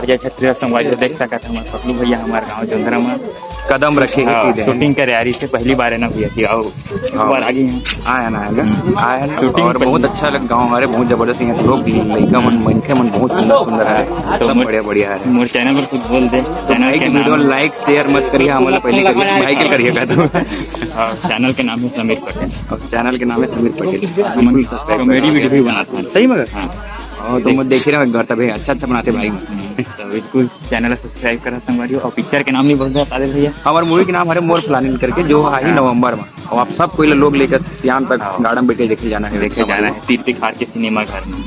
अजय छत्तीसगढ़ संगवारी देख सकत हमारे पतलू भैया हमारे गाँव जोंधरा में कदम रखे हैं शूटिंग करे यारी से पहली बार है ना भैया थी और इस बार आगे हैं आया ना आया है शूटिंग और बहुत अच्छा लग गाँव हमारे बहुत जबरदस्त यहाँ लोग लड़का मन मनखे मन बहुत सुंदर सुंदर है एकदम बढ़िया बढ़िया है। मोर चैनल पर कुछ बोल दे चैनल के वीडियो नाम लाइक शेयर मत करिए हमारे पहले करिए भाई के करिएगा तो चैनल के नाम है समीर पटेल और चैनल के नाम है समीर पटेल कॉमेडी वीडियो भी बनाते हैं सही मगर हाँ और तुम देख रहे हो घर तब अच्छा अच्छा बनाते भाई तो बिल्कुल चैनल सब्सक्राइब करा संगवारी और पिक्चर के नाम नहीं बोल रहे आदिल भैया हमारे मूवी के नाम है मोर प्लानिंग करके जो आई नवंबर में और आप सब कोई लोग लेकर सियान तक गार्डन बैठे देखे जाना है देखे जाना है तीर तिखार के सिनेमा घर में